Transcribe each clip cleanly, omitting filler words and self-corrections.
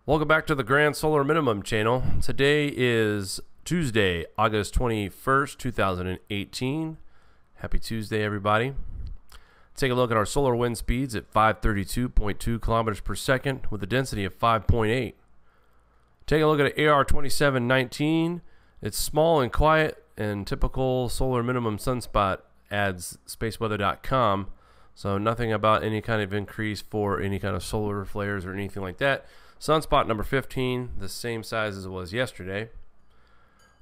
Welcome back to the Grand Solar Minimum channel. Today is Tuesday, August 21st, 2018. Happy Tuesday, everybody. Take a look at our solar wind speeds at 532.2 kilometers per second with a density of 5.8. Take a look at AR 2719. It's small and quiet, and typical solar minimum sunspot adds SPACEWEATHER.com. So nothing about any kind of increase for any kind of solar flares or anything like that. Sunspot number 15, the same size as it was yesterday.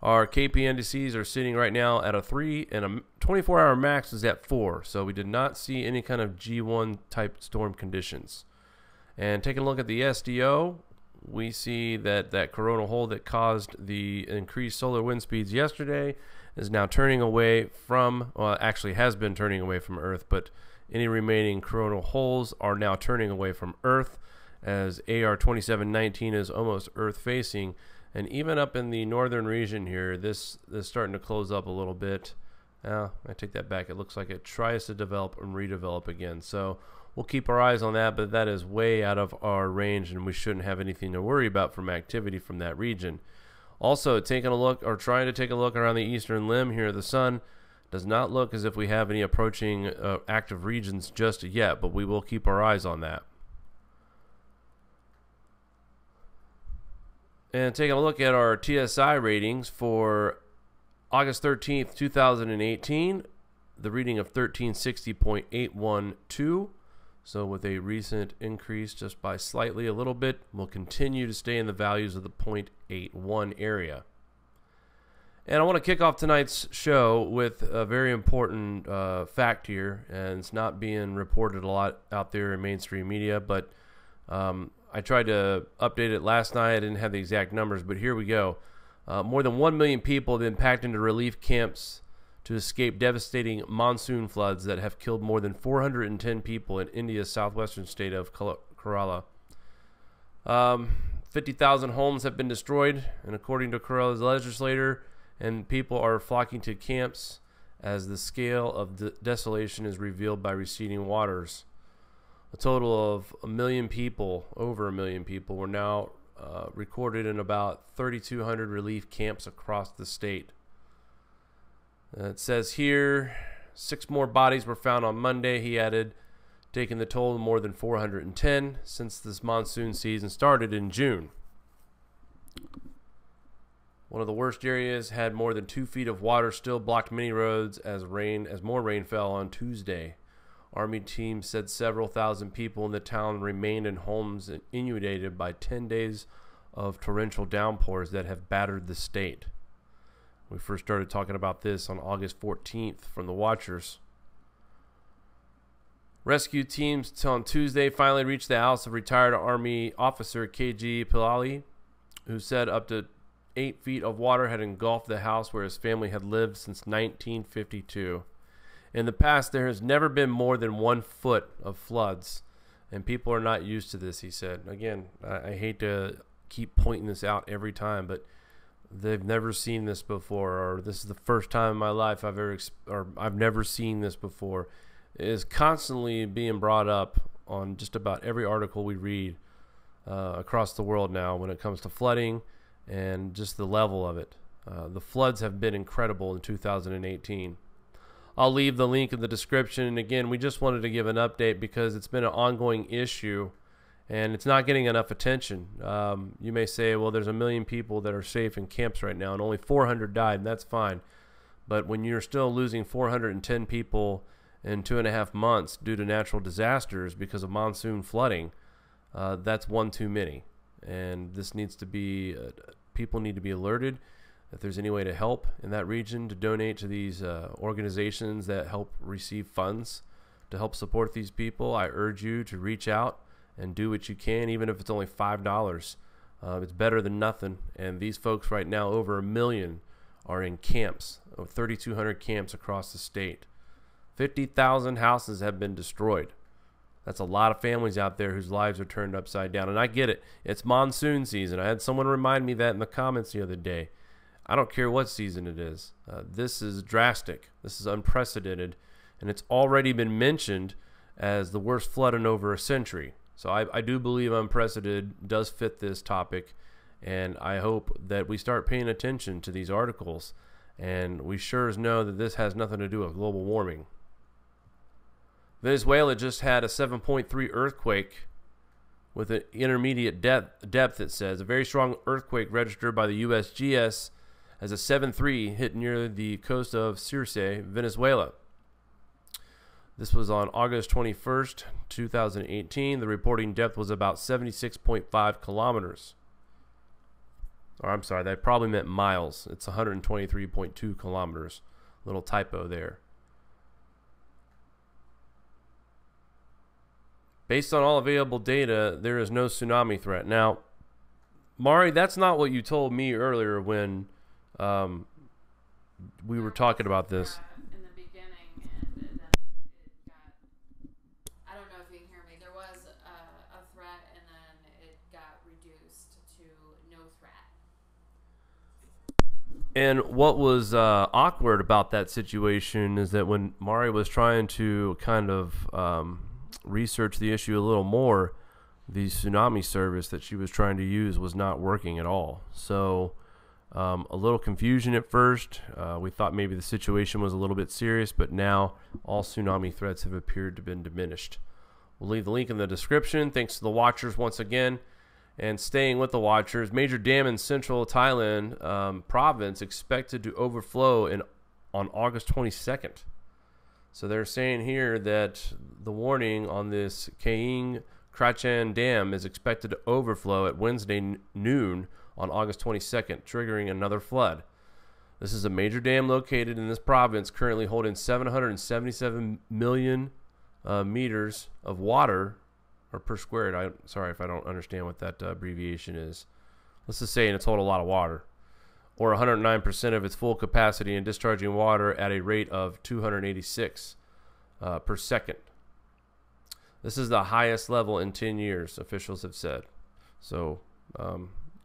Our KP indices are sitting right now at a 3, and a 24-hour max is at 4. So we did not see any kind of G1 type storm conditions. And taking a look at the SDO, we see that that coronal hole that caused the increased solar wind speeds yesterday is now turning away from, well, actually has been turning away from Earth, but any remaining coronal holes are now turning away from Earth, as AR 2719 is almost Earth facing. And even up in the northern region here, this is starting to close up a little bit. I take that back. It looks like it tries to develop and redevelop again. So we'll keep our eyes on that, but that is way out of our range, and we shouldn't have anything to worry about from activity from that region. Also, taking a look, or trying to take a look around the eastern limb here, the sun does not look as if we have any approaching active regions just yet, but we will keep our eyes on that. And taking a look at our TSI ratings for August 13th, 2018, the reading of 1360.812. So with a recent increase just by slightly a little bit, we'll continue to stay in the values of the 0.81 area. And I want to kick off tonight's show with a very important fact here, and it's not being reported a lot out there in mainstream media, but I tried to update it last night. I didn't have the exact numbers, but here we go. More than 1 million people have been packed into relief camps to escape devastating monsoon floods that have killed more than 410 people in India's southwestern state of Kerala. 50,000 homes have been destroyed, and according to Kerala's legislator, and people are flocking to camps as the scale of the desolation is revealed by receding waters. A total of 1 million people, over 1 million people, were now recorded in about 3,200 relief camps across the state. It says here, 6 more bodies were found on Monday, he added, taking the toll to more than 410 since this monsoon season started in June. One of the worst areas had more than 2 feet of water, still blocked many roads as more rain fell on Tuesday. Army teams said several thousand people in the town remained in homes inundated by 10 days of torrential downpours that have battered the state. We first started talking about this on August 14th from the Watchers. Rescue teams on Tuesday finally reached the house of retired Army officer KG Pilali, who said up to 8 feet of water had engulfed the house where his family had lived since 1952. In the past, there has never been more than 1 foot of floods, and people are not used to this, he said. Again, I hate to keep pointing this out every time, but they've never seen this before, or this is the first time in my life I've never seen this before. It is constantly being brought up on just about every article we read across the world now when it comes to flooding and just the level of it. The floods have been incredible in 2018. I'll leave the link in the description. And again, we just wanted to give an update because it's been an ongoing issue and it's not getting enough attention. You may say, well, there's 1 million people that are safe in camps right now and only 400 died, and that's fine. But when you're still losing 410 people in 2.5 months due to natural disasters because of monsoon flooding, that's one too many. And this needs to be, people need to be alerted. If there's any way to help in that region, to donate to these organizations that help receive funds to help support these people, I urge you to reach out and do what you can, even if it's only $5. It's better than nothing. And these folks right now, over 1 million, are in camps, 3,200 camps across the state. 50,000 houses have been destroyed. That's a lot of families out there whose lives are turned upside down. And I get it. It's monsoon season. I had someone remind me that in the comments the other day. I don't care what season it is. This is drastic. This is unprecedented. And it's already been mentioned as the worst flood in over a century. So I do believe unprecedented does fit this topic, and I hope that we start paying attention to these articles, and we sure as know that this has nothing to do with global warming. Venezuela just had a 7.3 earthquake with an intermediate depth, it says. A very strong earthquake registered by the USGS as a 7.3 hit near the coast of Circe, Venezuela. This was on August 21st, 2018. The reporting depth was about 76.5 kilometers. Or I'm sorry, that probably meant miles. It's 123.2 kilometers. Little typo there. Based on all available data, there is no tsunami threat. Now, Mari, that's not what you told me earlier when we were talking about this. In the beginning, and then it got, I don't know if you can hear me, there was a threat, and then it got reduced to no threat. And what was awkward about that situation is that when Mari was trying to kind of research the issue a little more, the tsunami service that she was trying to use was not working at all. So a little confusion at first. We thought maybe the situation was a little bit serious, but now all tsunami threats have appeared to have been diminished. We'll leave the link in the description. Thanks to the watchers once again. And staying with the watchers, major dam in central Thailand province expected to overflow on August 22nd. So they're saying here that the warning on this Kaeng Krachan Dam is expected to overflow at Wednesday noon on August 22nd, triggering another flood. This is a major dam located in this province, currently holding 777 million meters of water, or per squared. I'm sorry if I don't understand what that abbreviation is. Let's just say it's holding a lot of water, or 109% of its full capacity, and discharging water at a rate of 286 per second. This is the highest level in 10 years, officials have said. So,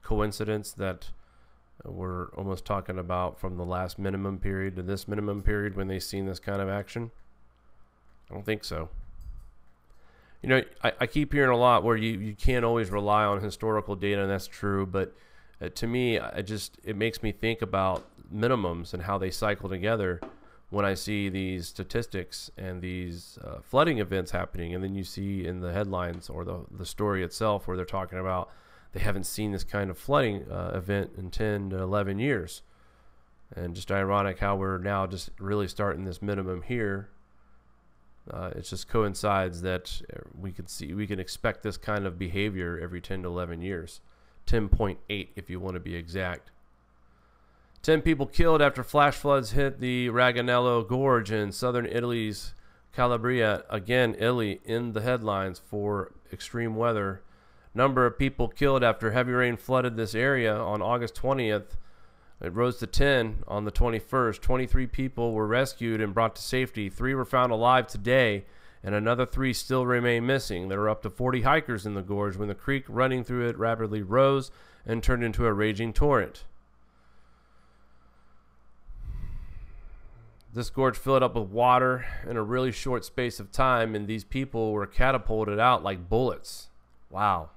coincidence that we're almost talking about from the last minimum period to this minimum period when they've seen this kind of action? I don't think so. You know, I keep hearing a lot where you can't always rely on historical data, and that's true, but to me, it makes me think about minimums and how they cycle together when I see these statistics and these flooding events happening. And then you see in the headlines or the story itself where they're talking about they haven't seen this kind of flooding event in 10 to 11 years. And just ironic how we're now just really starting this minimum here. It just coincides that we can expect this kind of behavior every 10 to 11 years. 10.8 if you want to be exact. 10 people killed after flash floods hit the Raganello Gorge in southern Italy's Calabria. Again, Italy in the headlines for extreme weather. Number of people killed after heavy rain flooded this area on August 20th. It rose to 10 on the 21st. 23 people were rescued and brought to safety. 3 were found alive today, and another 3 still remain missing. There were up to 40 hikers in the gorge when the creek running through it rapidly rose and turned into a raging torrent. This gorge filled up with water in a really short space of time, and these people were catapulted out like bullets. Wow.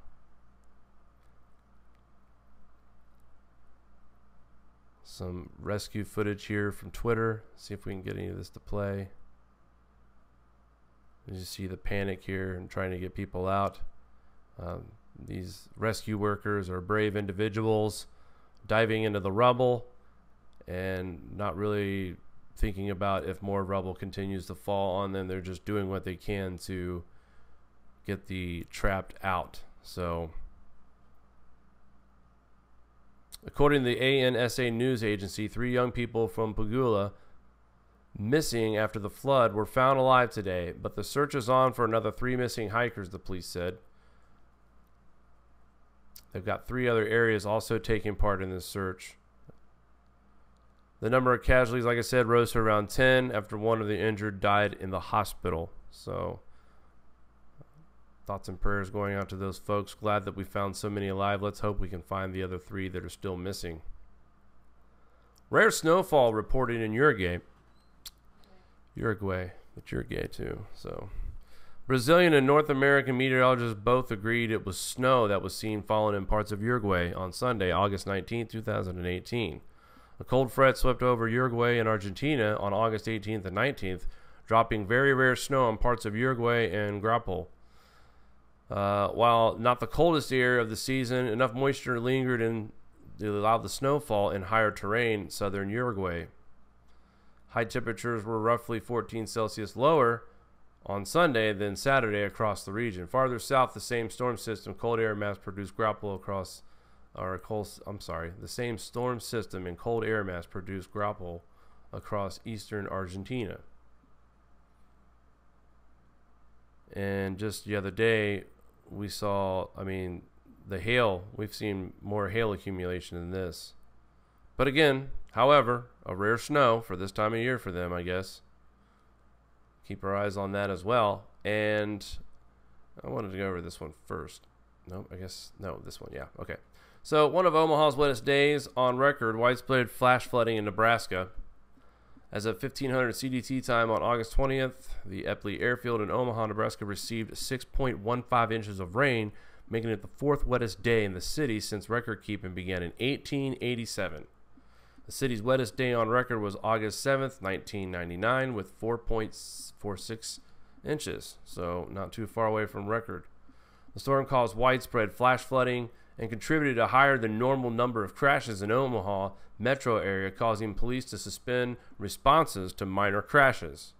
Some rescue footage here from Twitter. See if we can get any of this to play. You see the panic here and trying to get people out. These rescue workers are brave individuals diving into the rubble and not really thinking about if more rubble continues to fall on them. They're just doing what they can to get the trapped out. So according to the ANSA news agency, 3 young people from Pagula missing after the flood were found alive today, but the search is on for another 3 missing hikers, the police said. They've got 3 other areas also taking part in this search. The number of casualties, like I said, rose to around 10 after 1 of the injured died in the hospital. So thoughts and prayers going out to those folks. Glad that we found so many alive. Let's hope we can find the other 3 that are still missing. Rare snowfall reported in Uruguay. But Uruguay too. So Brazilian and North American meteorologists both agreed it was snow that was seen falling in parts of Uruguay on Sunday, August 19, 2018. A cold front swept over Uruguay and Argentina on August 18th and 19th, dropping very rare snow on parts of Uruguay and Grapple. While not the coldest area of the season, enough moisture lingered to allow the snowfall in higher terrain, southern Uruguay. High temperatures were roughly 14 Celsius lower on Sunday than Saturday across the region. Farther south, the same storm system, cold air mass produced grapple across, the same storm system and cold air mass produced grapple across eastern Argentina. And just the other day, we saw, the hail, we've seen more hail accumulation than this. But again, however, a rare snow for this time of year for them, I guess. Keep our eyes on that as well. And I wanted to go over this one first. This one, yeah, okay. So one of Omaha's wettest days on record, widespread flash flooding in Nebraska. As of 1500 CDT time on August 20th, the Epley Airfield in Omaha, Nebraska received 6.15 inches of rain, making it the fourth wettest day in the city since record keeping began in 1887. The city's wettest day on record was August 7th, 1999, with 4.46 inches, so not too far away from record. The storm caused widespread flash flooding and contributed to a higher than normal number of crashes in Omaha metro area, causing police to suspend responses to minor crashes.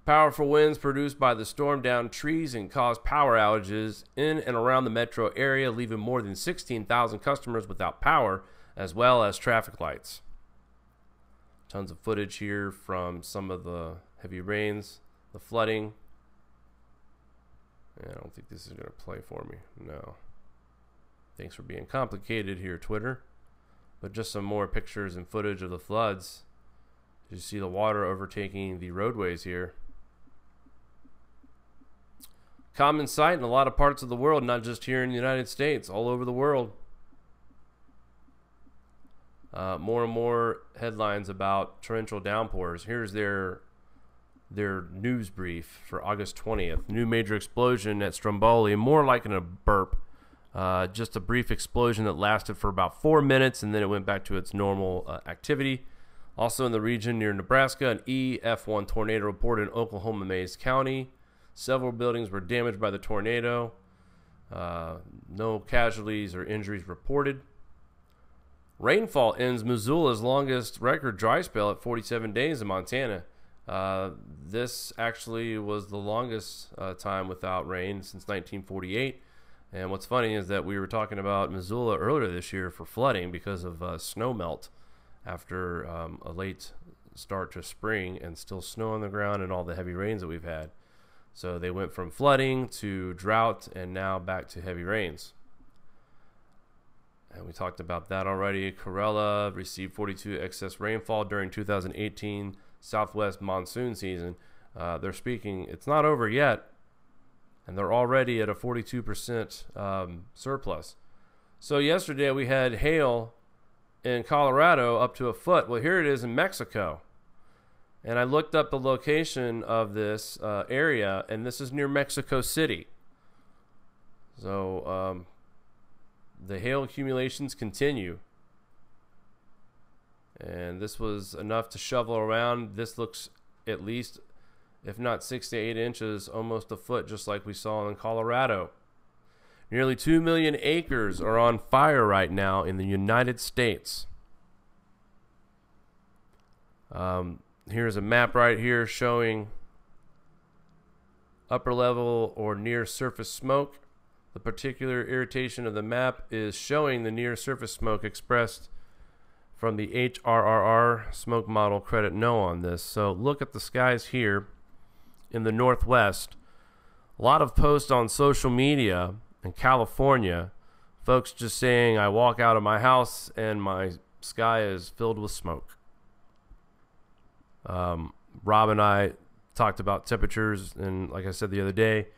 Powerful winds produced by the storm downed trees and caused power outages in and around the metro area, leaving more than 16,000 customers without power, as well as traffic lights. Tons of footage here from some of the heavy rains, the flooding. I don't think this is going to play for me. No. Thanks for being complicated here, Twitter. But just some more pictures and footage of the floods. You see the water overtaking the roadways here. Common sight in a lot of parts of the world, not just here in the United States, all over the world. More and more headlines about torrential downpours. Here's their news brief for August 20th. New major explosion at Stromboli, more like in a burp. Just a brief explosion that lasted for about 4 minutes, and then it went back to its normal activity. Also in the region near Nebraska, an EF1 tornado reported in Oklahoma Mays County. Several buildings were damaged by the tornado. No casualties or injuries reported. Rainfall ends Missoula's longest record dry spell at 47 days in Montana. This actually was the longest time without rain since 1948. And what's funny is that we were talking about Missoula earlier this year for flooding because of snow melt after a late start to spring and still snow on the ground and all the heavy rains that we've had. So they went from flooding to drought and now back to heavy rains. And we talked about that already. Corella received 42 excess rainfall during 2018 Southwest monsoon season. They're speaking, it's not over yet, and they're already at a 42% surplus. So yesterday we had hail in Colorado up to a foot. Well, here it is in Mexico. And I looked up the location of this area, and this is near Mexico City. So the hail accumulations continue. And this was enough to shovel around. This looks at least, if not 6 to 8 inches, almost a foot, just like we saw in Colorado. Nearly 2 million acres are on fire right now in the United States. Here's a map right here showing upper level or near surface smoke. The particular irritation of the map is showing the near surface smoke expressed from the HRRR smoke model. Credit no on this. So look at the skies here in the Northwest. A lot of posts on social media in California, folks just saying, I walk out of my house and my sky is filled with smoke. Rob and I talked about temperatures, and like I said the other day,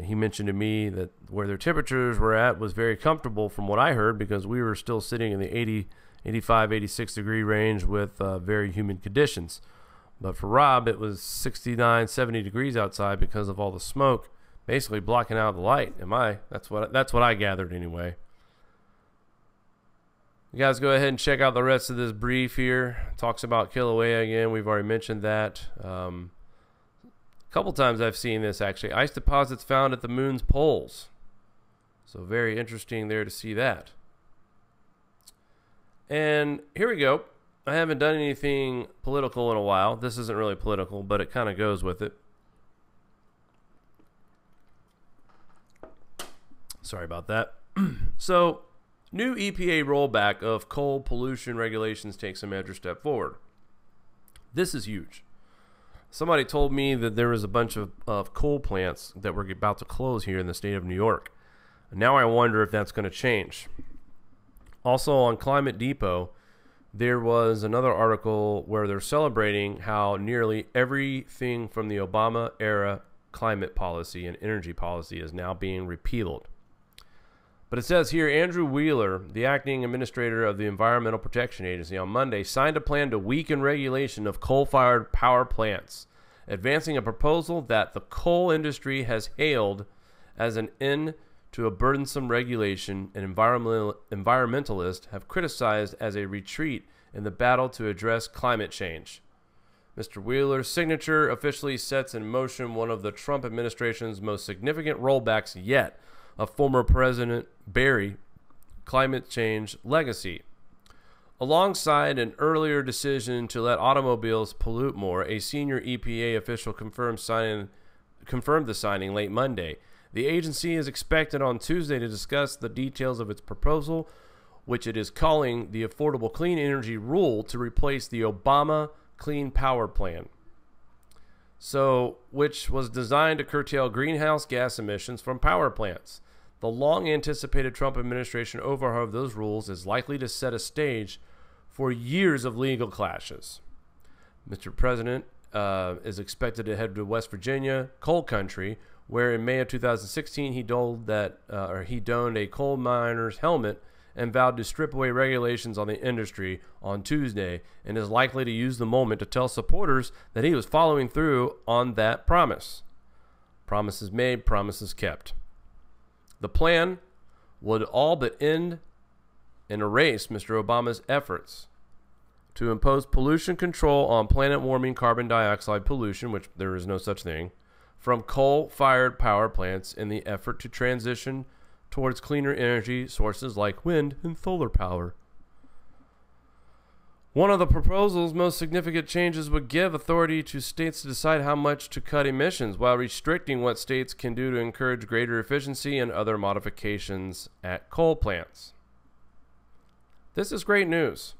he mentioned to me that where their temperatures were at was very comfortable from what I heard, because we were still sitting in the 80, 85, 86 degree range with very humid conditions. But for Rob, it was 69, 70 degrees outside because of all the smoke, basically blocking out the light. That's what I gathered anyway. You guys go ahead and check out the rest of this brief here. Talks about Kilauea again. We've already mentioned that. A couple times I've seen this actually. Ice deposits found at the moon's poles. So very interesting there to see that. And here we go. I haven't done anything political in a while. This isn't really political, but it kind of goes with it. Sorry about that. So, new EPA rollback of coal pollution regulations takes a major step forward. This is huge. Somebody told me that there was a bunch of coal plants that were about to close here in the state of New York. Now I wonder if that's going to change. Also on Climate Depot, there was another article where they're celebrating how nearly everything from the Obama era climate policy and energy policy is now being repealed. But it says here, Andrew Wheeler, the acting administrator of the Environmental Protection Agency, on Monday signed a plan to weaken regulation of coal-fired power plants, advancing a proposal that the coal industry has hailed as an end to a burdensome regulation and environmentalists have criticized as a retreat in the battle to address climate change. Mr. Wheeler's signature officially sets in motion one of the Trump administration's most significant rollbacks yet of former President Barry's climate change legacy. Alongside an earlier decision to let automobiles pollute more, a senior EPA official confirmed the signing late Monday. The agency is expected on Tuesday to discuss the details of its proposal, which it is calling the Affordable Clean Energy Rule, to replace the Obama Clean Power Plan, which was designed to curtail greenhouse gas emissions from power plants. The long-anticipated Trump administration overhaul of those rules is likely to set a stage for years of legal clashes. Mr. President is expected to head to West Virginia, coal country, where in May of 2016 he donned a coal miner's helmet and vowed to strip away regulations on the industry on Tuesday, and is likely to use the moment to tell supporters that he was following through on that promise. Promises made, promises kept. The plan would all but end and erase Mr. Obama's efforts to impose pollution control on planet-warming carbon dioxide pollution, which there is no such thing, from coal-fired power plants in the effort to transition towards cleaner energy sources like wind and solar power. One of the proposal's most significant changes would give authority to states to decide how much to cut emissions, while restricting what states can do to encourage greater efficiency and other modifications at coal plants. This is great news.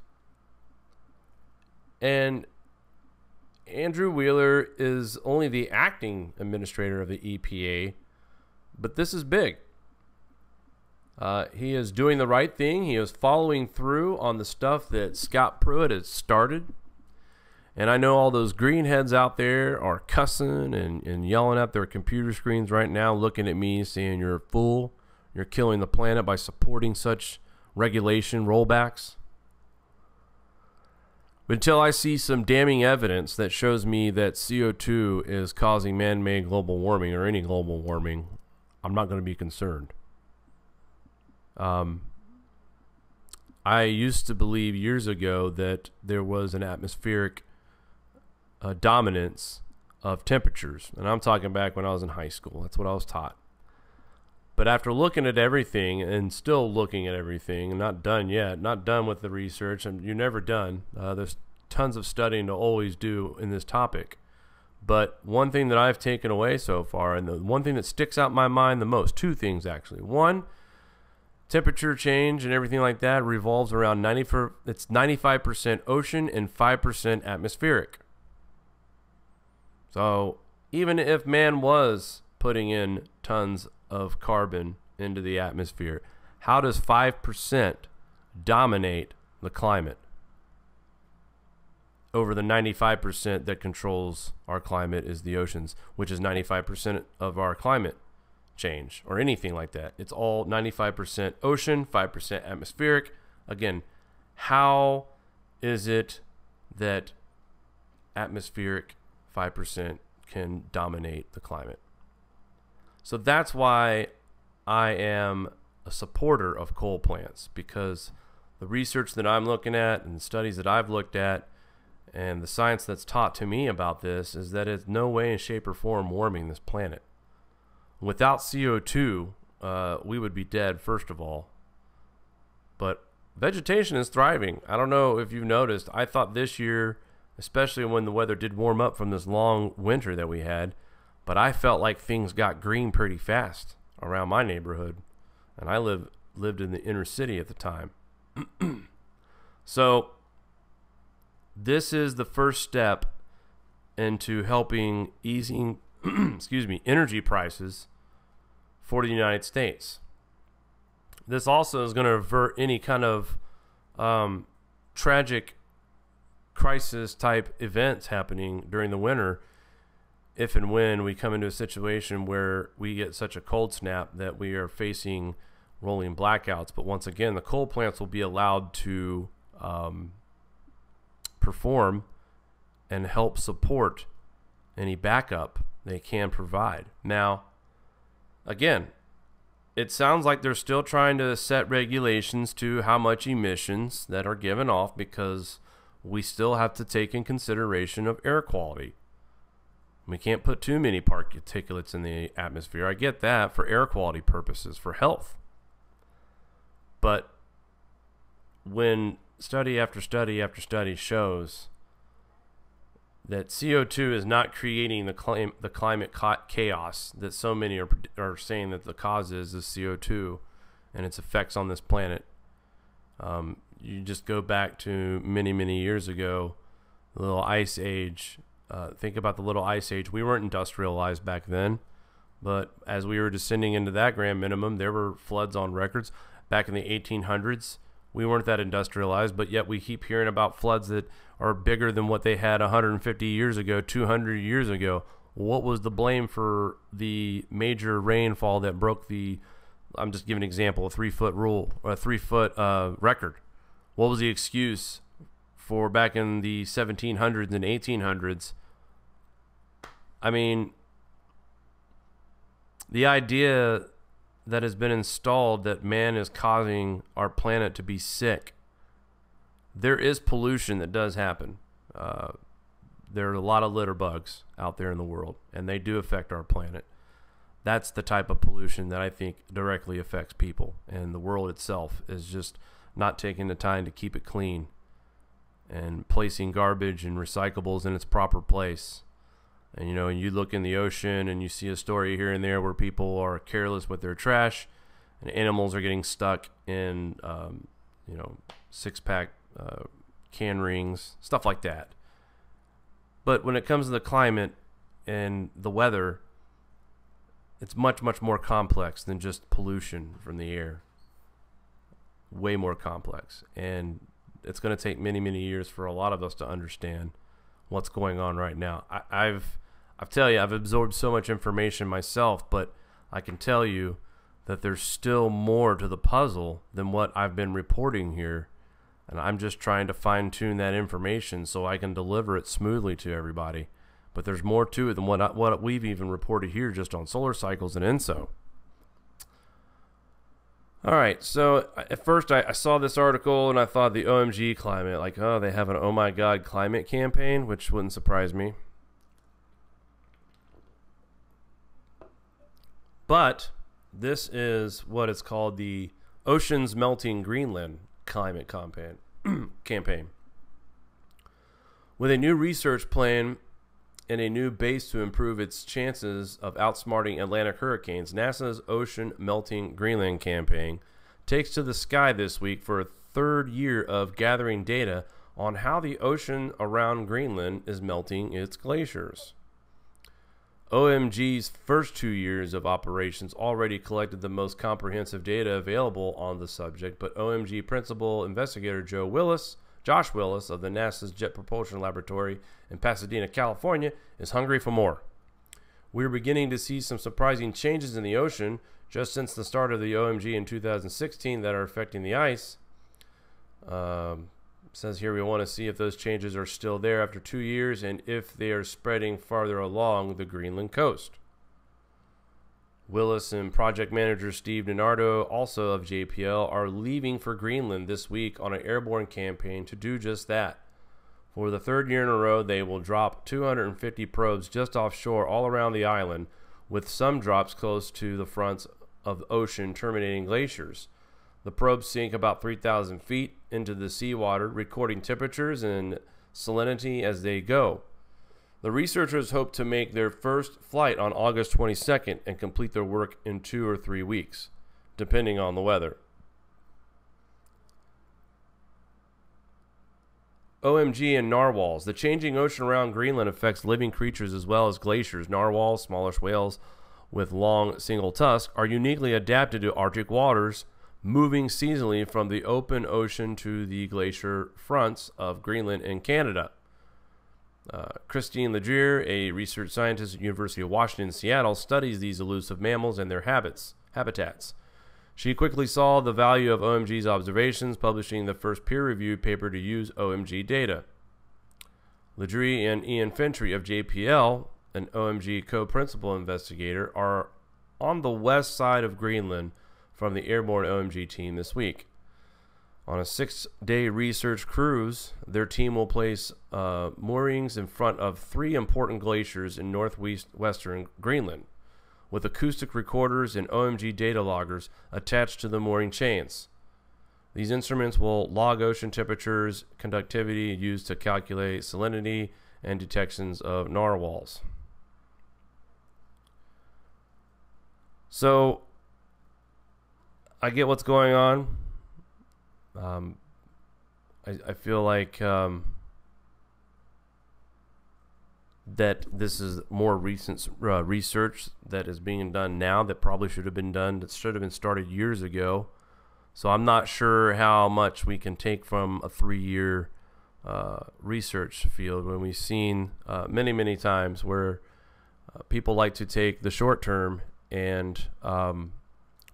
And Andrew Wheeler is only the acting administrator of the EPA, but this is big. He is doing the right thing. He is following through on the stuff that Scott Pruitt has started. And I know all those greenheads out there are cussing and yelling at their computer screens right now, looking at me saying, "You're a fool. You're killing the planet by supporting such regulation rollbacks." But until I see some damning evidence that shows me that CO2 is causing man-made global warming or any global warming, I'm not going to be concerned. I used to believe years ago that there was an atmospheric dominance of temperatures. And I'm talking back when I was in high school. That's what I was taught. But after looking at everything and still looking at everything, and not done yet, not done with the research, and you're never done. There's tons of studying to always do in this topic. But one thing that I've taken away so far, and the one thing that sticks out in my mind the most, two things actually. One, temperature change and everything like that revolves around 95% ocean and 5% atmospheric. So even if man was putting in tons of carbon into the atmosphere, how does 5% dominate the climate over the 95% that controls our climate is the oceans, which is 95% of our climate change or anything like that? It's all 95% ocean, 5% atmospheric. Again, how is it that atmospheric 5% can dominate the climate. So that's why I am a supporter of coal plants, because the research that I'm looking at and the studies that I've looked at and the science that's taught to me about this is that it's no way in shape or form warming this planet. Without CO2, we would be dead, first of all. But vegetation is thriving. I don't know if you've noticed. I thought this year, especially when the weather did warm up from this long winter that we had, but I felt like things got green pretty fast around my neighborhood. And I lived in the inner city at the time. So this is the first step into helping easing energy prices for the United States. This also is going to avert any kind of tragic crisis type events happening during the winter, if and when we come into a situation where we get such a cold snap that we are facing rolling blackouts. But once again, the coal plants will be allowed to perform and help support any backup they can provide. Now, again, it sounds like they're still trying to set regulations to how much emissions that are given off, because we still have to take in consideration of air quality. We can't put too many particulates in the atmosphere. I get that for air quality purposes, for health. But when study after study after study shows that CO2 is not creating the climate chaos that so many are saying that the cause is CO2 and its effects on this planet. You just go back to many, many years ago, the little ice age. Think about the little ice age. We weren't industrialized back then, but as we were descending into that grand minimum, there were floods on records. Back in the 1800s, we weren't that industrialized, but yet we keep hearing about floods that are bigger than what they had 150 years ago, 200 years ago. What was the blame for the major rainfall that broke the, I'm just giving an example, a 3-foot rule, or a 3-foot record? What was the excuse for back in the 1700s and 1800s? I mean, the idea that has been installed that man is causing our planet to be sick. There is pollution that does happen. There are a lot of litter bugs out there in the world, and they do affect our planet. That's the type of pollution that I think directly affects people, and the world itself is just not taking the time to keep it clean and placing garbage and recyclables in its proper place. And you know, you look in the ocean and you see a story here and there where people are careless with their trash, and animals are getting stuck in, you know, 6-pack can rings, stuff like that. But when it comes to the climate and the weather, it's much, much more complex than just pollution from the air. Way more complex. And it's going to take many, many years for a lot of us to understand what's going on right now. I've absorbed so much information myself, but I can tell you that there's still more to the puzzle than what I've been reporting here. And I'm just trying to fine-tune that information so I can deliver it smoothly to everybody. But there's more to it than what we've even reported here just on solar cycles and ENSO. All right, so at first I saw this article and I thought the OMG climate, like, oh, they have an oh my god climate campaign, which wouldn't surprise me. But this is what is called the Oceans Melting Greenland climate campaign. With a new research plan and a new base to improve its chances of outsmarting Atlantic hurricanes, NASA's Ocean Melting Greenland campaign takes to the sky this week for a third year of gathering data on how the ocean around Greenland is melting its glaciers. OMG's first 2 years of operations already collected the most comprehensive data available on the subject, but OMG principal investigator Josh Willis of the NASA's Jet Propulsion Laboratory in Pasadena, California, is hungry for more. We're beginning to see some surprising changes in the ocean just since the start of the OMG in 2016 that are affecting the ice. says here we want to see if those changes are still there after 2 years and if they are spreading farther along the Greenland coast. Willis and project manager Steve DiNardo, also of JPL, are leaving for Greenland this week on an airborne campaign to do just that. For the third year in a row, they will drop 250 probes just offshore all around the island, with some drops close to the fronts of the ocean terminating glaciers. The probes sink about 3,000 feet into the seawater, recording temperatures and salinity as they go. The researchers hope to make their first flight on August 22nd and complete their work in 2 or 3 weeks, depending on the weather. OMG and narwhals. The changing ocean around Greenland affects living creatures as well as glaciers. Narwhals, smallish whales with long single tusks, are uniquely adapted to Arctic waters, moving seasonally from the open ocean to the glacier fronts of Greenland and Canada. Christine Legere, a research scientist at University of Washington in Seattle, studies these elusive mammals and their habitats. She quickly saw the value of OMG's observations, publishing the first peer-reviewed paper to use OMG data. Legere and Ian Fentry of JPL, an OMG co-principal investigator, are on the west side of Greenland from the airborne OMG team this week. On a 6-day research cruise, their team will place moorings in front of 3 important glaciers in northwestern Greenland, with acoustic recorders and OMG data loggers attached to the mooring chains. These instruments will log ocean temperatures, conductivity used to calculate salinity, and detections of narwhals. So, I get what's going on. I feel like that this is more recent research that is being done now that probably should have been done, that should have been started years ago. So I'm not sure how much we can take from a 3-year research field when we've seen many times where people like to take the short term and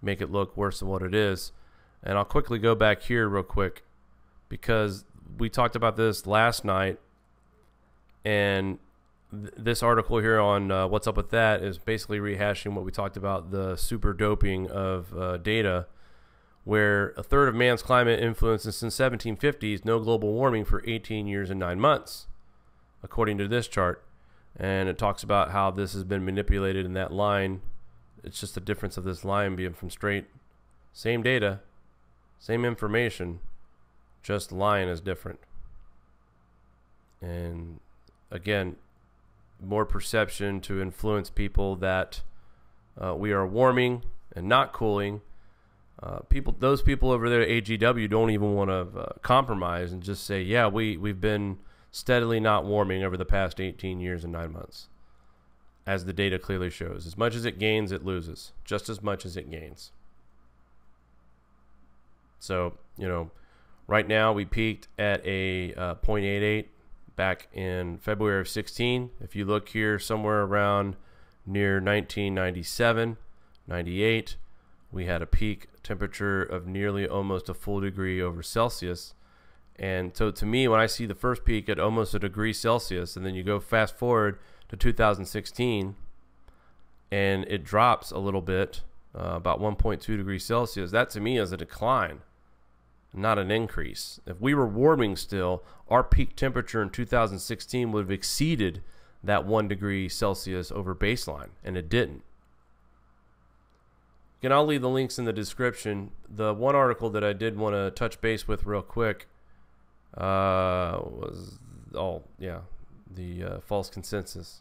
make it look worse than what it is. And I'll quickly go back here real quick because we talked about this last night, and this article here on What's Up With That is basically rehashing what we talked about, the super doping of data, where a third of man's climate influences since 1750s, no global warming for 18 years and 9 months, according to this chart. And it talks about how this has been manipulated in that line. It's just the difference of this line being from straight, same data, same information, just the line is different. And again, more perception to influence people that we are warming and not cooling. Those people over there at AGW don't even want to compromise and just say, yeah, we've been steadily not warming over the past 18 years and 9 months. As the data clearly shows, as much as it gains, it loses, just as much as it gains. So, you know, right now we peaked at a 0.88 back in February of 16. If you look here somewhere around near 1997, 98, we had a peak temperature of nearly almost a full degree over Celsius. And so to me, when I see the first peak at almost a degree Celsius, and then you go fast forward to 2016, and it drops a little bit, about 1.2 degrees Celsius, that to me is a decline, not an increase. If we were warming still, our peak temperature in 2016 would have exceeded that 1 degree Celsius over baseline, and it didn't. Again, I'll leave the links in the description. The one article that I did want to touch base with real quick was, the false consensus,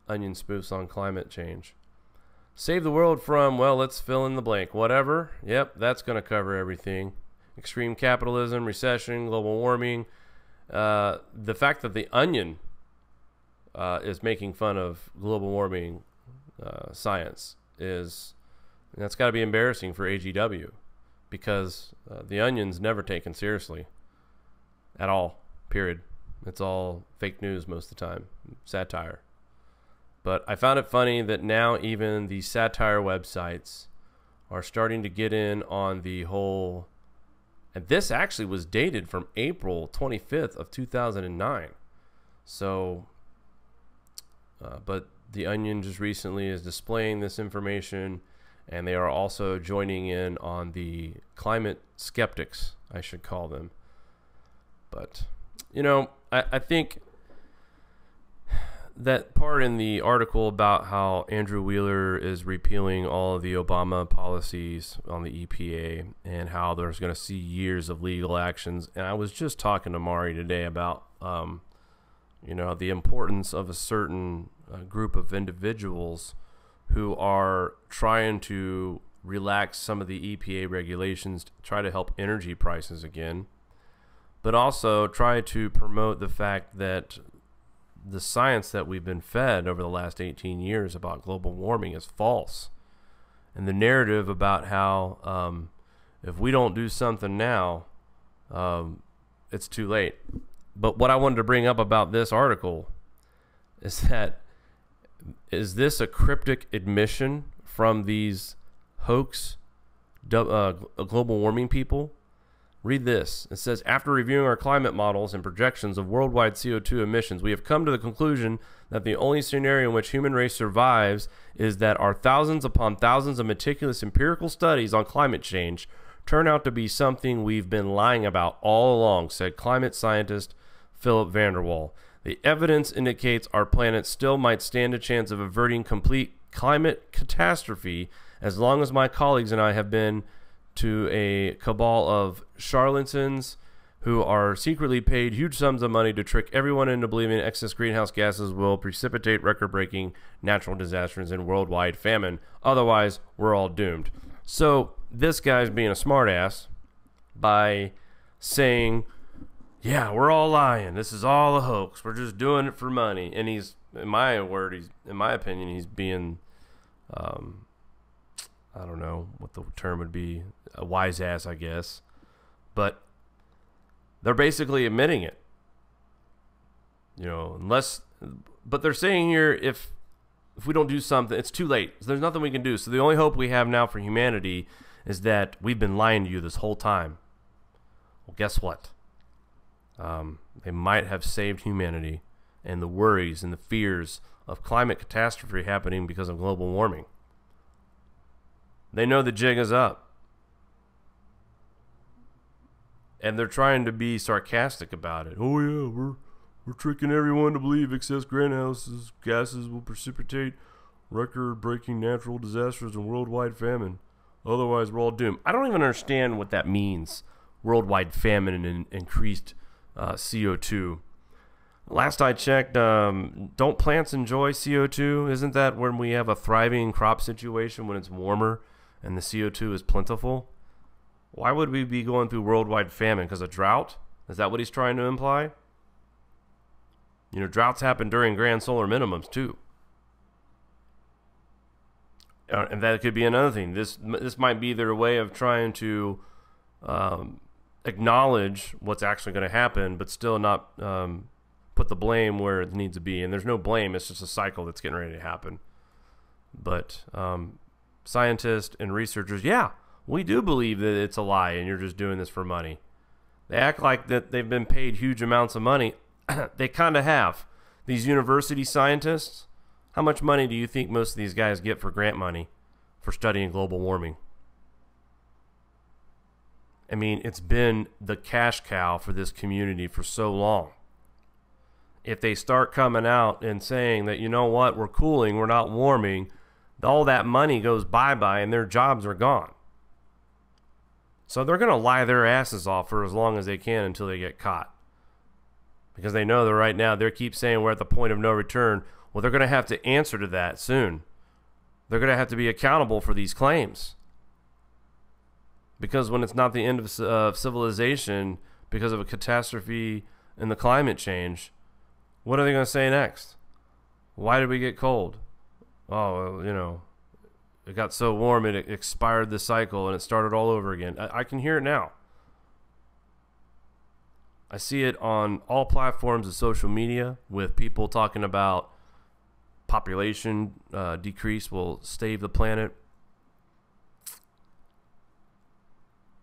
onion spoofs on climate change. Save the world from, well, let's fill in the blank. Whatever. Yep, that's going to cover everything. Extreme capitalism, recession, global warming. The fact that the Onion is making fun of global warming science that's got to be embarrassing for AGW, because the Onion's never taken seriously at all, period. It's all fake news most of the time, satire. But I found it funny that now even the satire websites are starting to get in on the whole And this actually was dated from April 25th of 2009. So, but The Onion just recently is displaying this information, and they are also joining in on the climate skeptics, I should call them. But, you know, I think that part in the article about how Andrew Wheeler is repealing all of the Obama policies on the EPA and how there's going to see years of legal actions. And I was just talking to Mari today about, you know, the importance of a certain group of individuals who are trying to relax some of the EPA regulations to try to help energy prices again, but also try to promote the fact that the science that we've been fed over the last 18 years about global warming is false. And the narrative about how if we don't do something now, it's too late. But what I wanted to bring up about this article is that, is this a cryptic admission from these hoax global warming people? Read this. It says, after reviewing our climate models and projections of worldwide CO2 emissions, we have come to the conclusion that the only scenario in which human race survives is that our thousands upon thousands of meticulous empirical studies on climate change turn out to be something we've been lying about all along, said climate scientist Philip Vanderwall. The evidence indicates our planet still might stand a chance of averting complete climate catastrophe as long as my colleagues and I have been to a cabal of charlatans who are secretly paid huge sums of money to trick everyone into believing excess greenhouse gases will precipitate record-breaking natural disasters and worldwide famine. Otherwise, we're all doomed. So this guy's being a smartass by saying, yeah, we're all lying. This is all a hoax. We're just doing it for money. And he's, in my opinion, he's being, I don't know what the term would be, a wise ass, I guess. But they're basically admitting it. You know, but they're saying here, if we don't do something, it's too late. So there's nothing we can do. So the only hope we have now for humanity is that we've been lying to you this whole time. Well, guess what? They might have saved humanity and the worries and the fears of climate catastrophe happening because of global warming. They know the jig is up. And they're trying to be sarcastic about it. Oh yeah, we're tricking everyone to believe excess greenhouse gases will precipitate record-breaking natural disasters and worldwide famine. Otherwise, we're all doomed. I don't even understand what that means. Worldwide famine and increased CO2. Last I checked, don't plants enjoy CO2? Isn't that when we have a thriving crop situation when it's warmer and the CO2 is plentiful? Why would we be going through worldwide famine? Because of drought? Is that what he's trying to imply? You know, droughts happen during grand solar minimums too. And that could be another thing. This might be their way of trying to acknowledge what's actually going to happen, but still not put the blame where it needs to be. And there's no blame. It's just a cycle that's getting ready to happen. But scientists and researchers, yeah, we do believe that it's a lie and you're just doing this for money. They act like that they've been paid huge amounts of money. They kind of have. These university scientists, how much money do you think most of these guys get for grant money for studying global warming? I mean, it's been the cash cow for this community for so long. If they start coming out and saying that, you know what, we're cooling, we're not warming, all that money goes bye-bye and their jobs are gone. So they're going to lie their asses off for as long as they can until they get caught. Because they know that right now they keep saying we're at the point of no return. Well, they're going to have to answer to that soon. They're going to have to be accountable for these claims. Because when it's not the end of civilization because of a catastrophe in the climate change, what are they going to say next? Why did we get cold? Oh, well, you know, it got so warm it expired the cycle and it started all over again. I can hear it now. I see it on all platforms of social media with people talking about population decrease will save the planet.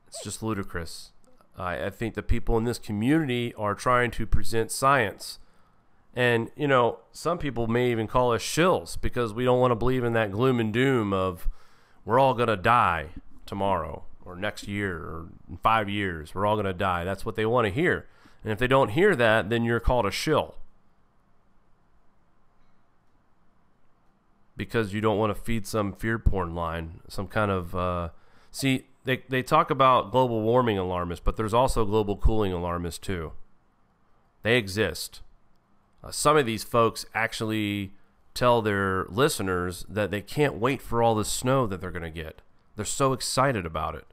It's just ludicrous. I think the people in this community are trying to present science. And, you know, some people may even call us shills because we don't want to believe in that gloom and doom of we're all going to die tomorrow or next year or in 5 years. We're all going to die. That's what they want to hear. And if they don't hear that, then you're called a shill. Because you don't want to feed some fear porn line, some kind of... see, they talk about global warming alarmists, but there's also global cooling alarmists too. They exist. Some of these folks actually tell their listeners that they can't wait for all the snow that they're going to get. They're so excited about it.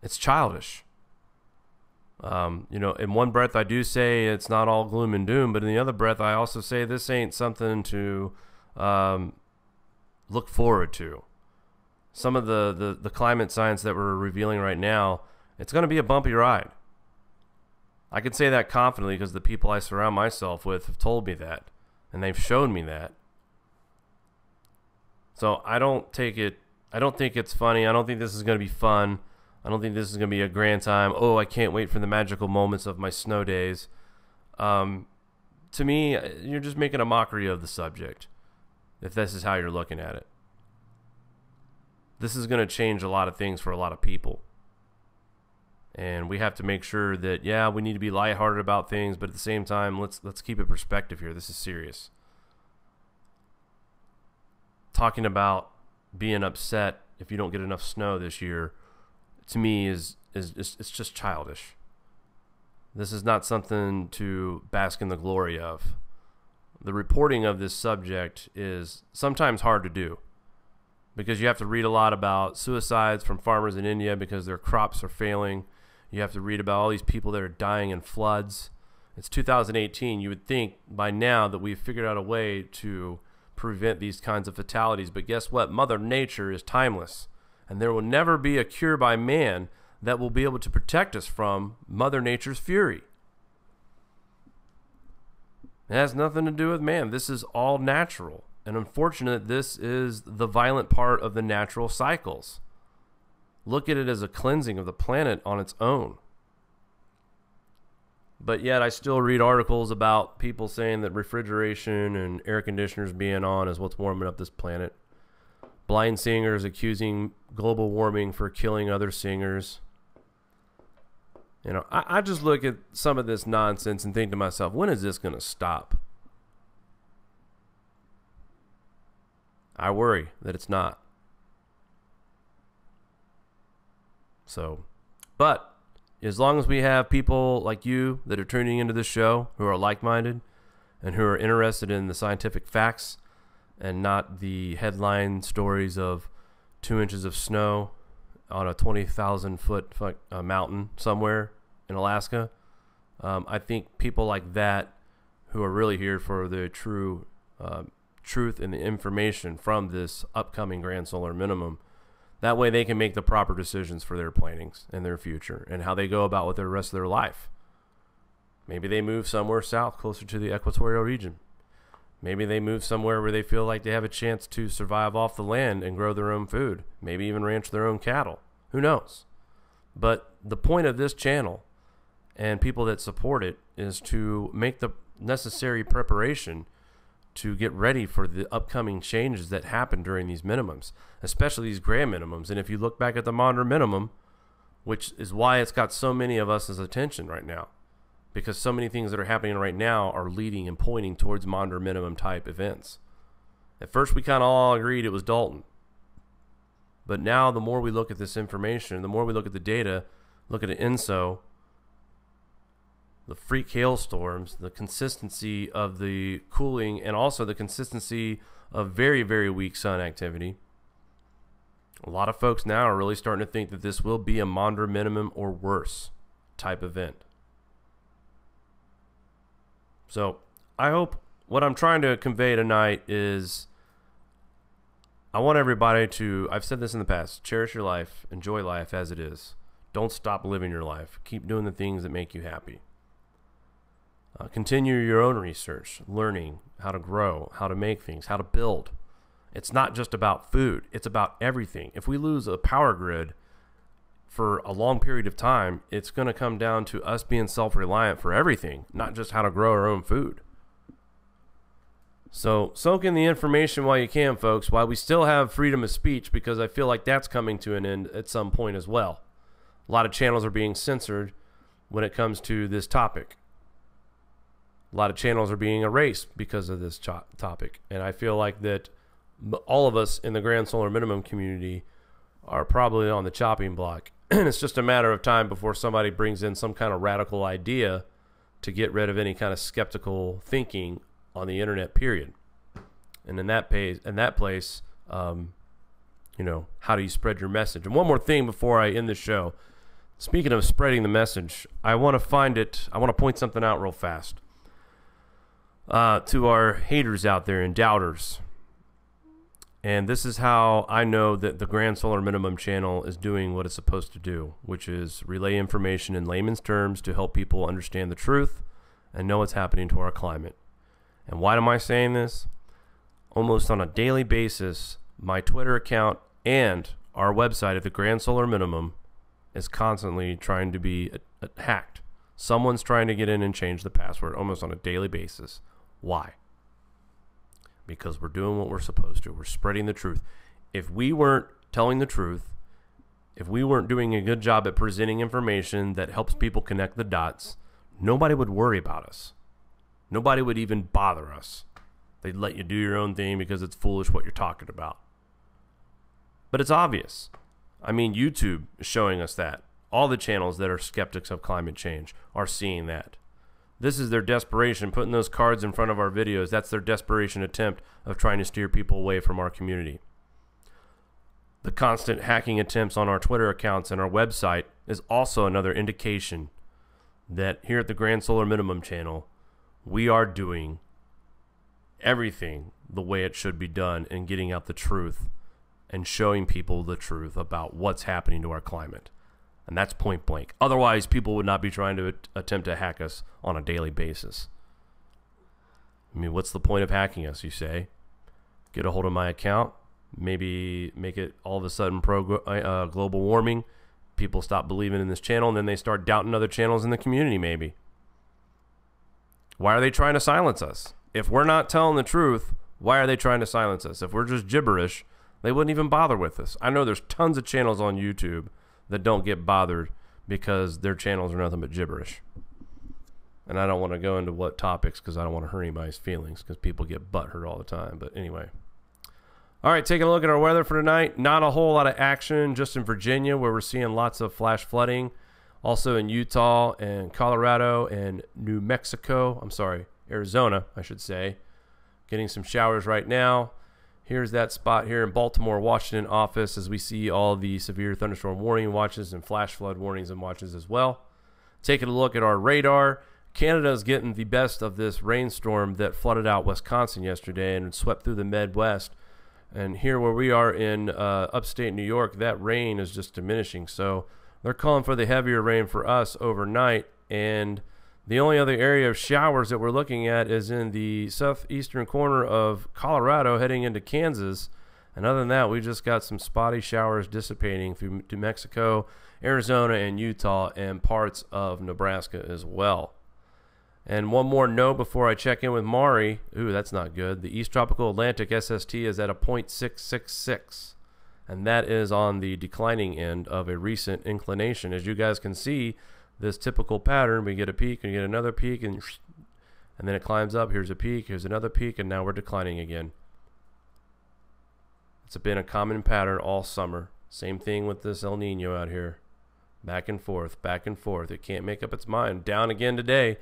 It's childish. You know, in one breath I do say it's not all gloom and doom, but in the other breath I also say this ain't something to look forward to. Some of the climate science that we're revealing right now, it's going to be a bumpy ride. I can say that confidently because the people I surround myself with have told me that, and they've shown me that. So I don't think it's funny. I don't think this is going to be fun. I don't think this is going to be a grand time. Oh, I can't wait for the magical moments of my snow days. To me, you're just making a mockery of the subject, if this is how you're looking at it. This is going to change a lot of things for a lot of people. And we have to make sure that, yeah, we need to be lighthearted about things, but at the same time, let's keep it perspective here. This is serious. Talking about being upset if you don't get enough snow this year, to me, is it's just childish. This is not something to bask in the glory of. The reporting of this subject is sometimes hard to do because you have to read a lot about suicides from farmers in India because their crops are failing. You have to read about all these people that are dying in floods. It's 2018. You would think by now that we've figured out a way to prevent these kinds of fatalities. But guess what? Mother Nature is timeless. And there will never be a cure by man that will be able to protect us from Mother Nature's fury. It has nothing to do with man. This is all natural. And unfortunately, this is the violent part of the natural cycles. Look at it as a cleansing of the planet on its own. But yet I still read articles about people saying that refrigeration and air conditioners being on is what's warming up this planet. Blind singers accusing global warming for killing other singers. You know, I just look at some of this nonsense and think to myself, when is this going to stop? I worry that it's not. So, but as long as we have people like you that are tuning into this show who are like-minded and who are interested in the scientific facts and not the headline stories of 2 inches of snow on a 20,000 foot mountain somewhere in Alaska, I think people like that who are really here for the true truth and the information from this upcoming grand solar minimum, that way they can make the proper decisions for their plannings and their future and how they go about with the rest of their life. Maybe they move somewhere south, closer to the equatorial region. Maybe they move somewhere where they feel like they have a chance to survive off the land and grow their own food. Maybe even ranch their own cattle. Who knows? But the point of this channel and people that support it is to make the necessary preparation to get ready for the upcoming changes that happen during these minimums, especially these grand minimums. And if you look back at the modern minimum, which is why it's got so many of us as attention right now, because so many things that are happening right now are leading and pointing towards modern minimum type events. At first, we kind of all agreed it was Dalton. But now the more we look at this information, the more we look at the data, look at the INSO, the freak hailstorms, the consistency of the cooling, and also the consistency of very, very weak sun activity. A lot of folks now are really starting to think that this will be a modern minimum or worse type event. So I hope what I'm trying to convey tonight is I want everybody to, I've said this in the past, cherish your life, enjoy life as it is. Don't stop living your life. Keep doing the things that make you happy. Continue your own research, learning how to grow, how to make things, how to build. It's not just about food. It's about everything. If we lose a power grid, for a long period of time, it's going to come down to us being self-reliant for everything, not just how to grow our own food. So soak in the information while you can, folks, while we still have freedom of speech, because I feel like that's coming to an end at some point as well. A lot of channels are being censored when it comes to this topic. A lot of channels are being erased because of this topic. And I feel like that all of us in the Grand Solar Minimum community are probably on the chopping block. And it's just a matter of time before somebody brings in some kind of radical idea to get rid of any kind of skeptical thinking on the internet, period. And in that place, you know, how do you spread your message? And one more thing before I end the show. Speaking of spreading the message, I want to point something out real fast to our haters out there and doubters. And this is how I know that the Grand Solar Minimum channel is doing what it's supposed to do, which is relay information in layman's terms to help people understand the truth and know what's happening to our climate. And why am I saying this? Almost on a daily basis, my Twitter account and our website at the Grand Solar Minimum is constantly trying to be hacked. Someone's trying to get in and change the password almost on a daily basis. Why? Because we're doing what we're supposed to. We're spreading the truth. If we weren't telling the truth, if we weren't doing a good job at presenting information that helps people connect the dots, nobody would worry about us. Nobody would even bother us. They'd let you do your own thing because it's foolish what you're talking about. But it's obvious. I mean, YouTube is showing us that. All the channels that are skeptics of climate change are seeing that. This is their desperation, putting those cards in front of our videos. That's their desperation attempt of trying to steer people away from our community. The constant hacking attempts on our Twitter accounts and our website is also another indication that here at the Grand Solar Minimum channel, we are doing everything the way it should be done and getting out the truth and showing people the truth about what's happening to our climate. And that's point blank. Otherwise, people would not be trying to attempt to hack us on a daily basis. I mean, what's the point of hacking us, you say? Get a hold of my account, maybe make it all of a sudden global warming. People stop believing in this channel, and then they start doubting other channels in the community, maybe. Why are they trying to silence us? If we're not telling the truth, why are they trying to silence us? If we're just gibberish, they wouldn't even bother with us. I know there's tons of channels on YouTube that don't get bothered because their channels are nothing but gibberish. And I don't want to go into what topics because I don't want to hurt anybody's feelings because people get butthurt all the time. But anyway. All right, taking a look at our weather for tonight. Not a whole lot of action just in Virginia where we're seeing lots of flash flooding. Also in Utah and Colorado and New Mexico. I'm sorry, Arizona, I should say. Getting some showers right now. Here's that spot here in Baltimore, Washington office as we see all the severe thunderstorm warning watches and flash flood warnings and watches as well. Taking a look at our radar. Canada is getting the best of this rainstorm that flooded out Wisconsin yesterday and swept through the Midwest. And here where we are in upstate New York, that rain is just diminishing. So they're calling for the heavier rain for us overnight. And the only other area of showers that we're looking at is in the southeastern corner of Colorado heading into Kansas. And other than that, we just got some spotty showers dissipating through New Mexico, Arizona, and Utah, and parts of Nebraska as well. And one more note before I check in with Mari. Ooh, that's not good. The East Tropical Atlantic SST is at a 0.666. And that is on the declining end of a recent inclination. As you guys can see, this typical pattern, we get a peak and get another peak, and then it climbs up. Here's a peak, here's another peak, and now we're declining again. It's been a common pattern all summer. Same thing with this El Nino out here. Back and forth, back and forth. It can't make up its mind. Down again today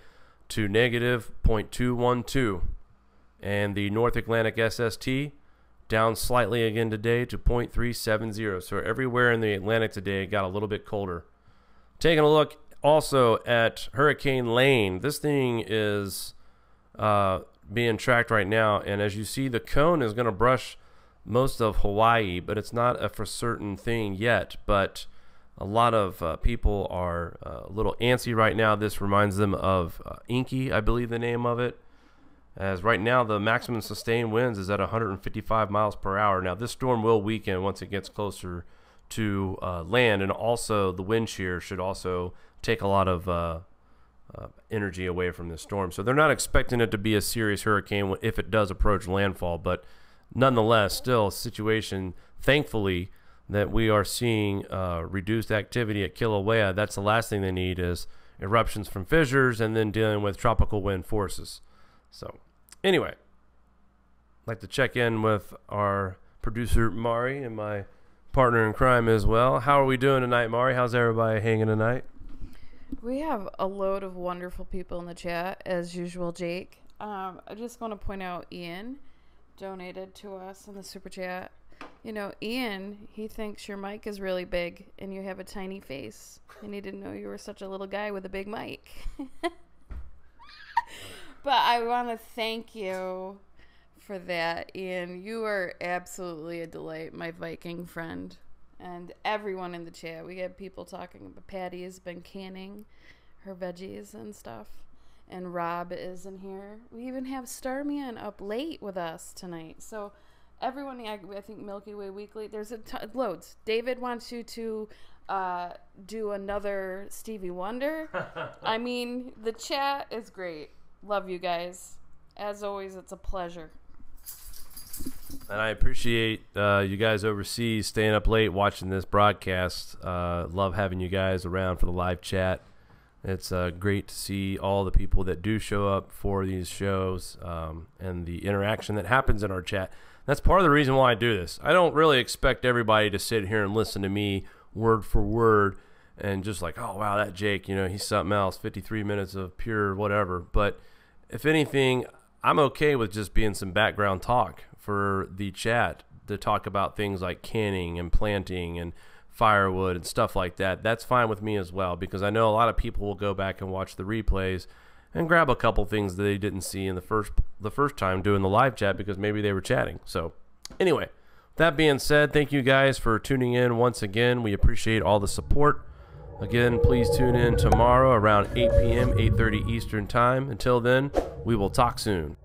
to negative 0.212. And the North Atlantic SST down slightly again today to 0.370. So everywhere in the Atlantic today got a little bit colder. Taking a look also at Hurricane Lane. This thing is being tracked right now, and as you see, the cone is going to brush most of Hawaii, but it's not a for certain thing yet. But a lot of people are a little antsy right now. This reminds them of Inky, I believe the name of it. As right now, the maximum sustained winds is at 155 miles per hour. Now, this storm will weaken once it gets closer to land, and also the wind shear should also take a lot of energy away from the storm. So they're not expecting it to be a serious hurricane if it does approach landfall, but nonetheless, still a situation, thankfully, that we are seeing reduced activity at Kilauea. That's the last thing they need is eruptions from fissures and then dealing with tropical wind forces. So anyway, I'd like to check in with our producer Mari and my partner in crime as well. How are we doing tonight, Mari? How's everybody hanging tonight? We have a load of wonderful people in the chat, as usual, Jake. I just want to point out Ian donated to us in the super chat. You know, Ian, he thinks your mic is really big and you have a tiny face. And he didn't know you were such a little guy with a big mic. But I want to thank you for that, Ian. You are absolutely a delight, my Viking friend. And everyone in the chat. We have people talking about Patty has been canning her veggies and stuff. And Rob is in here. We even have Starman up late with us tonight. So everyone, I think Milky Way Weekly, there's loads. David wants you to do another Stevie Wonder. I mean, the chat is great. Love you guys. As always, it's a pleasure. And I appreciate you guys overseas staying up late watching this broadcast. Love having you guys around for the live chat. It's great to see all the people that do show up for these shows and the interaction that happens in our chat. That's part of the reason why I do this. I don't really expect everybody to sit here and listen to me word for word and just like, oh, wow, that Jake, you know, he's something else, 53 minutes of pure whatever. But if anything, I'm okay with just being some background talk for the chat to talk about things like canning and planting and firewood and stuff like that. That's fine with me as well, because I know a lot of people will go back and watch the replays and grab a couple things that they didn't see in the first time doing the live chat because maybe they were chatting. So anyway, that being said, thank you guys for tuning in once again. We appreciate all the support. Again, please tune in tomorrow around 8 p.m., 8:30 Eastern Time. Until then, we will talk soon.